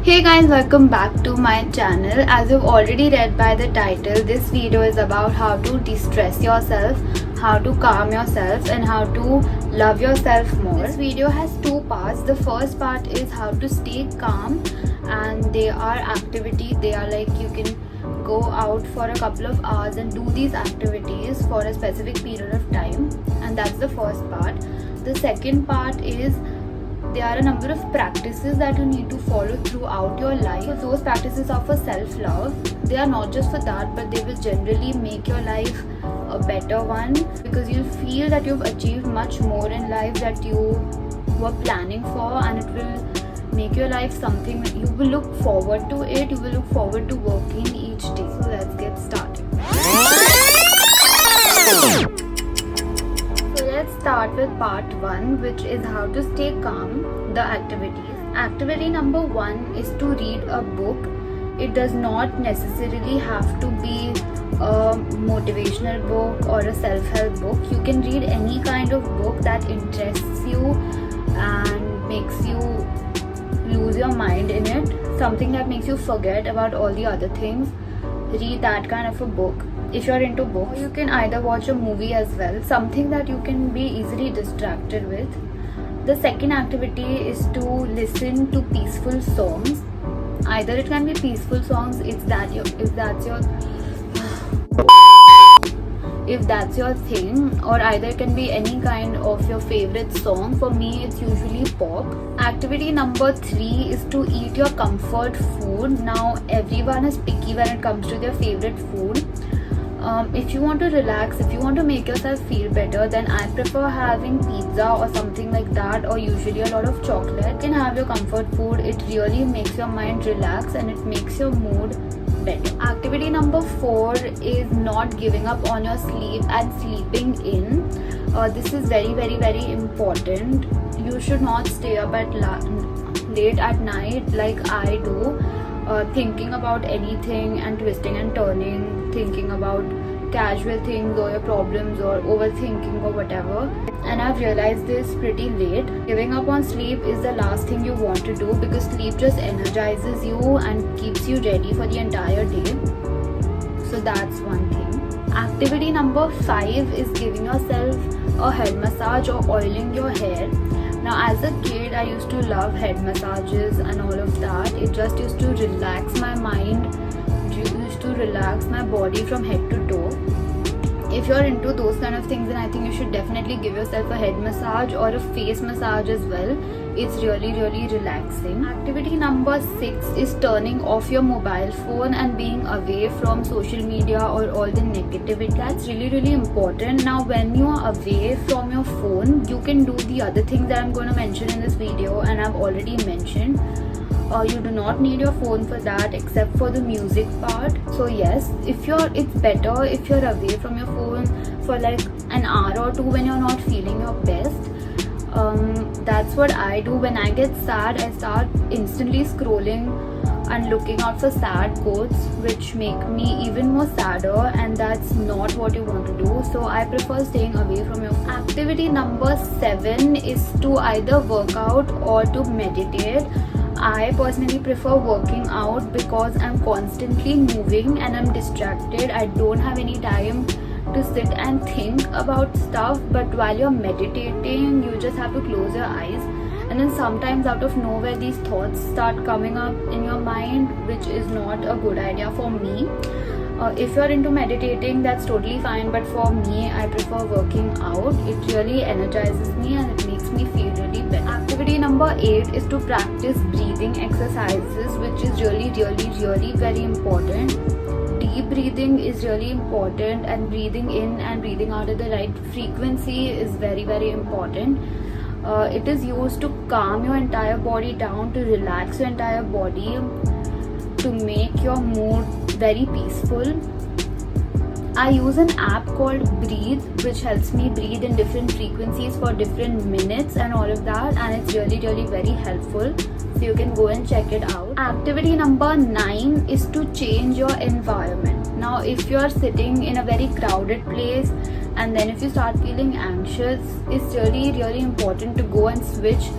Hey guys, welcome back to my channel. As you've already read by the title, this video is about how to de-stress yourself, how to calm yourself and how to love yourself more. This video has two parts. The first part is how to stay calm, and they are activities. They are like you can go out for a couple of hours and do these activities for a specific period of time, and that's the first part. The second part is there are a number of practices that you need to follow throughout your life. So those practices are for self-love. They are not just for that, but they will generally make your life a better one, because you'll feel that you've achieved much more in life that you were planning for, and it will make your life something that you will look forward to it. You will look forward to working each day. So let's get started. Let's start with part 1, which is how to stay calm, the activities. Activity number 1 is to read a book. It does not necessarily have to be a motivational book or a self-help book. You can read any kind of book that interests you and makes you lose your mind in it. Something that makes you forget about all the other things. Read that kind of a book. If you're into books, you can either watch a movie as well, something that you can be easily distracted with. The second activity is to listen to peaceful songs. Either it can be peaceful songs if that's your thing, or either it can be any kind of your favorite song. For me, it's usually pop. Activity number 3 is to eat your comfort food. Now, everyone is picky when it comes to their favorite food. If you want to relax, if you want to make yourself feel better, then I prefer having pizza or something like that, or usually a lot of chocolate. You can have your comfort food. It really makes your mind relax and it makes your mood better. Activity number 4 is not giving up on your sleep and sleeping in. This is very important. You should not stay up late at night like I do, thinking about anything and twisting and turning, thinking about casual things or your problems or overthinking or whatever. And I've realized this pretty late. Giving up on sleep is the last thing you want to do, because sleep just energizes you and keeps you ready for the entire day. So that's one thing. Activity number 5 is giving yourself a head massage or oiling your hair. Now, as a kid, I used to love head massages and all of that. It just used to relax my mind, used to relax my body from head to toe. If you're into those kind of things, then I think you should definitely give yourself a head massage or a face massage as well. It's really relaxing. Activity number 6 is turning off your mobile phone and being away from social media or all the negativity. That's really important. Now, when you are away from your phone, you can do the other things that I'm going to mention in this video, and I've already mentioned. You do not need your phone for that, except for the music part. So yes, it's better if you're away from your phone for like an hour or two when you're not feeling your best. That's what I do. When I get sad, I start instantly scrolling and looking out for sad quotes, which make me even more sadder, and that's not what you want to do. So I prefer staying away from your phone. Activity number 7 is to either work out or to meditate. I personally prefer working out because I'm constantly moving and I'm distracted. I don't have any time to sit and think about stuff, but while you're meditating, you just have to close your eyes, and then sometimes out of nowhere these thoughts start coming up in your mind, which is not a good idea for me. If you're into meditating, that's totally fine, but for me, I prefer working out. It really energizes me and it makes me feel really better. Activity number 8 is to practice breathing exercises, which is really very important. Deep breathing is really important, and breathing in and breathing out at the right frequency is very important. It is used to calm your entire body down, to relax your entire body, to make your mood very peaceful. I use an app called Breathe, which helps me breathe in different frequencies for different minutes and all of that, and it's really very helpful. So you can go and check it out. Activity number 9 is to change your environment. Now, if you're sitting in a very crowded place and then if you start feeling anxious, it's really important to go and switch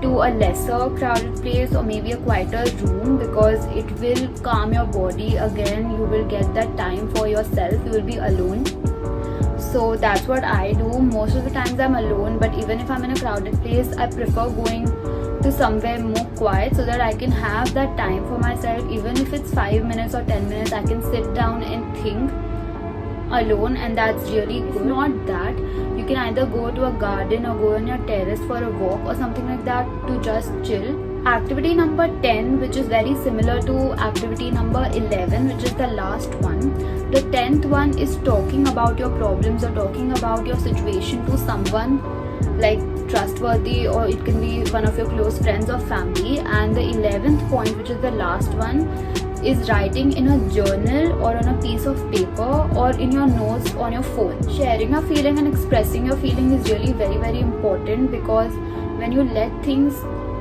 to a lesser crowded place or maybe a quieter room, because it will calm your body. Again, you will get that time for yourself, you will be alone. So that's what I do. Most of the times I'm alone, but even if I'm in a crowded place, I prefer going to somewhere more quiet so that I can have that time for myself. Even if it's 5 minutes or 10 minutes, I can sit down and think alone, and that's really good. If not that, you can either go to a garden or go on your terrace for a walk or something like that to just chill. Activity number 10, which is very similar to activity number 11, which is the last one. The 10th one is talking about your problems or talking about your situation to someone like trustworthy, or it can be one of your close friends or family. And the 11th point, which is the last one, is writing in a journal or on a piece of paper or in your notes on your phone. Sharing your feeling and expressing your feeling is really very, very important, because when you let things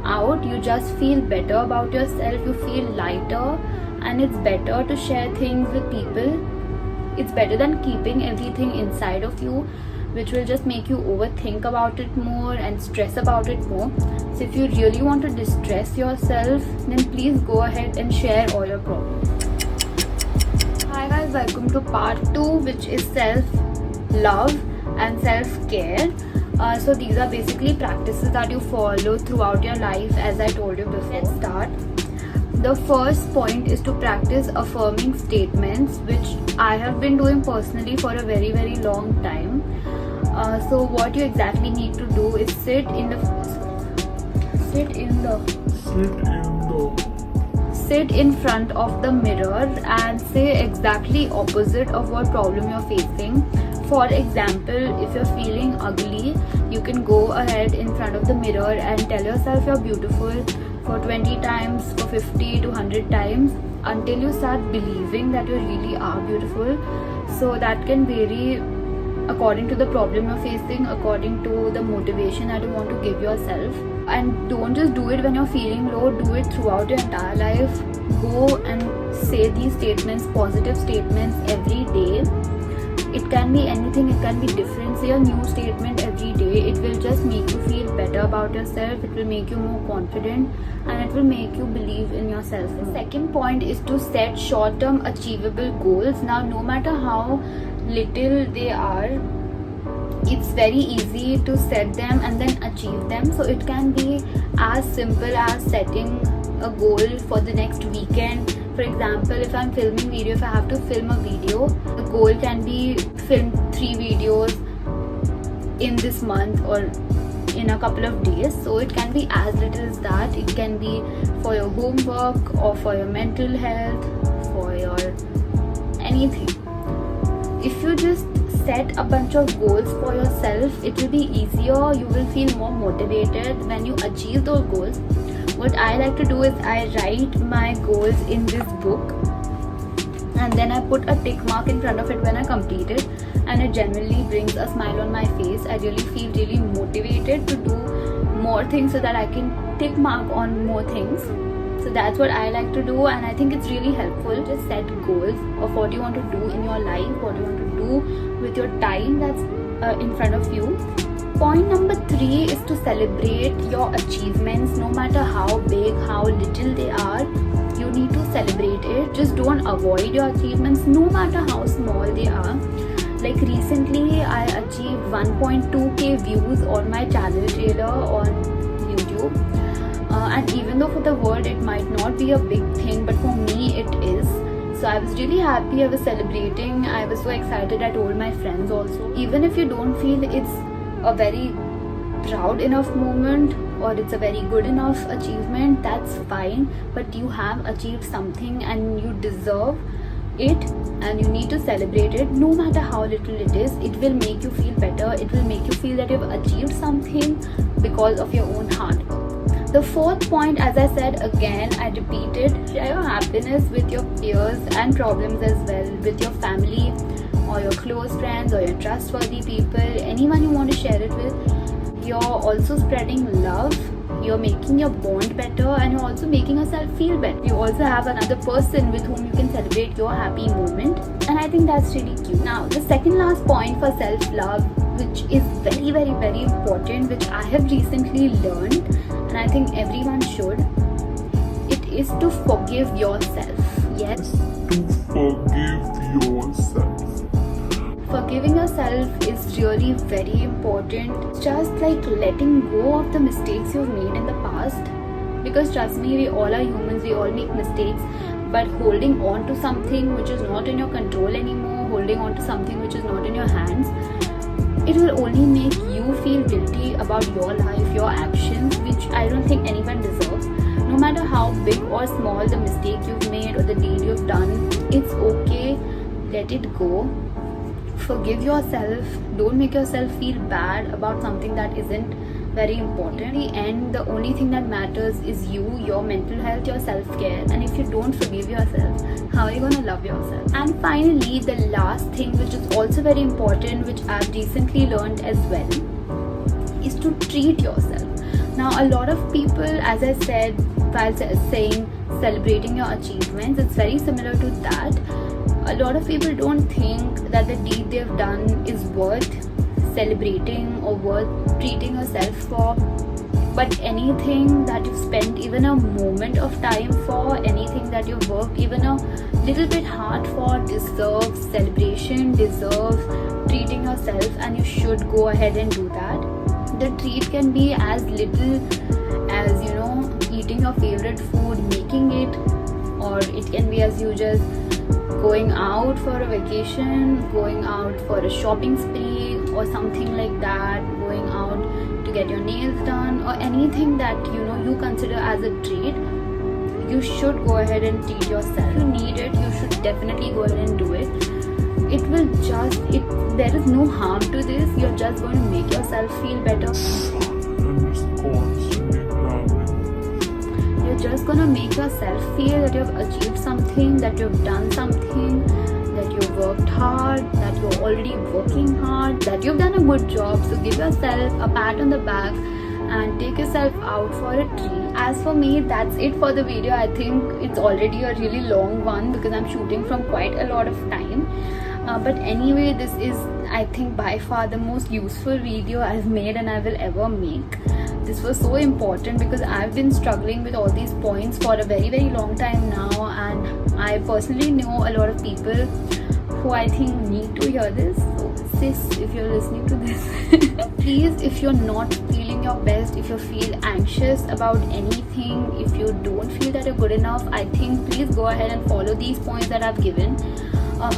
out, you just feel better about yourself, you feel lighter, and it's better to share things with people. It's better than keeping everything inside of you, which will just make you overthink about it more and stress about it more. So if you really want to distress yourself, then please go ahead and share all your problems. Hi guys, welcome to part 2, which is self-love and self-care. So these are basically practices that you follow throughout your life, as I told you before. Let's start. The first point is to practice affirming statements, which I have been doing personally for a very, very long time. So what you exactly need to do is sit in front of the mirror and say exactly opposite of what problem you're facing. For example, if you're feeling ugly, you can go ahead in front of the mirror and tell yourself you're beautiful for 20 times, for 50 to 100 times, until you start believing that you really are beautiful. So that can vary according to the problem you're facing, according to the motivation that you want to give yourself. And don't just do it when you're feeling low, do it throughout your entire life. Go and say these statements, positive statements, every day. It can be anything, it can be different. Say a new statement every day. It will just make you feel better about yourself, it will make you more confident, and it will make you believe in yourself. The second point is to set short-term achievable goals. Now, no matter how little they are, it's very easy to set them and then achieve them. So it can be as simple as setting a goal for the next weekend. For example, if I'm filming video, if I have to film a video, the goal can be film 3 videos in this month or in a couple of days. So it can be as little as that. It can be for your homework or for your mental health, for your anything. If you just set a bunch of goals for yourself, it will be easier. You will feel more motivated when you achieve those goals. What I like to do is I write my goals in this book, and then I put a tick mark in front of it when I complete it, and it generally brings a smile on my face. I really feel really motivated to do more things so that I can tick mark on more things. So that's what I like to do, and I think it's really helpful. Just set goals of what you want to do in your life, what you want to do with your time that's in front of you. Point number 3 is to celebrate your achievements, no matter how big, how little they are. You need to celebrate it. Just don't avoid your achievements, no matter how small they are. Like recently, I achieved 1.2k views on my channel trailer on YouTube. And even though for the world it might not be a big thing, but for me it is. So I was really happy, I was celebrating, I was so excited, I told my friends also. Even if you don't feel it's a very proud enough moment or it's a very good enough achievement, that's fine, but you have achieved something and you deserve it, and you need to celebrate it. No matter how little it is, it will make you feel better, it will make you feel that you've achieved something because of your own hard work. The 4th point, as I said again, I repeated, share your happiness with your peers and problems as well, with your family or your close friends or your trustworthy people, anyone you want to share it with. You're also spreading love, you're making your bond better, and you're also making yourself feel better. You also have another person with whom you can celebrate your happy moment, and I think that's really cute. Now, the second last point for self-love, which is very, very, very important, which I have recently learned, and I think everyone should, it is to forgive yourself. Yes, to forgive yourself. forgiving yourself is really very important. Just like letting go of the mistakes you've made in the past, because trust me, we all are humans, we all make mistakes, but holding on to something which is not in your control anymore, holding on to something which is not in your hands, it will only make you feel guilty about your life, your actions, which I don't think anyone deserves. No matter how big or small the mistake you've made or the deed you've done, it's okay, let it go. Forgive yourself. Don't make yourself feel bad about something that isn't very important. In the end, the only thing that matters is you, your mental health, your self-care. And if you don't forgive yourself, how are you going to love yourself? And finally, the last thing, which is also very important, which I've recently learned as well, is to treat yourself. Now, a lot of people, as I said while saying celebrating your achievements, it's very similar to that. A lot of people don't think that the deed they've done is worth celebrating or worth treating yourself for. But anything that you've spent even a moment of time for, anything that you've worked even a little bit hard for, deserves celebration, deserves treating yourself, and you should go ahead and do that. The treat can be as little as, eating your favorite food, making it, or it can be as you just going out for a vacation, going out for a shopping spree or something like that, going out to get your nails done, or anything that you consider as a treat. You should go ahead and treat yourself. If you need it, you should definitely go ahead and do it. There is no harm to this. You're just going to make yourself feel better. I'm just constantly traveling. You're just gonna make yourself feel that you've achieved something, that you've done something, that you've worked hard, that you're already working hard, that you've done a good job. So give yourself a pat on the back and take yourself out for a treat. As for me, that's it for the video. I think it's already a really long one because I'm shooting from quite a lot of time. But anyway, this is, I think, by far the most useful video I've made and I will ever make. This was so important because I've been struggling with all these points for a very, very long time now, and I personally know a lot of people who I think need to hear this. So sis, if you're listening to this, please, if you're not feeling your best, if you feel anxious about anything, if you don't feel that you're good enough, I think please go ahead and follow these points that I've given.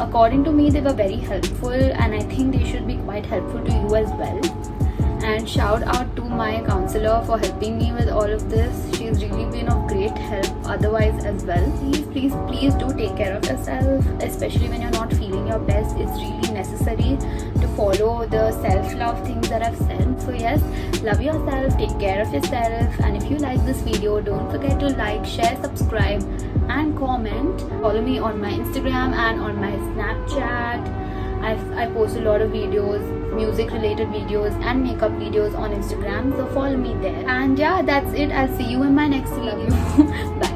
According to me, they were very helpful, and I think they should be quite helpful to you as well. And shout out to my counselor for helping me with all of this. She's really been of great help otherwise as well. Please do take care of yourself, especially when you're not feeling your best. It's really necessary to follow the self-love things that I've said. So yes, love yourself, take care of yourself, and if you like this video, don't forget to like, share, subscribe and comment. Follow me on my Instagram and on my Snapchat. I post a lot of videos, music related videos and makeup videos on Instagram, so follow me there. And yeah, that's it. I'll see you in my next video. Bye.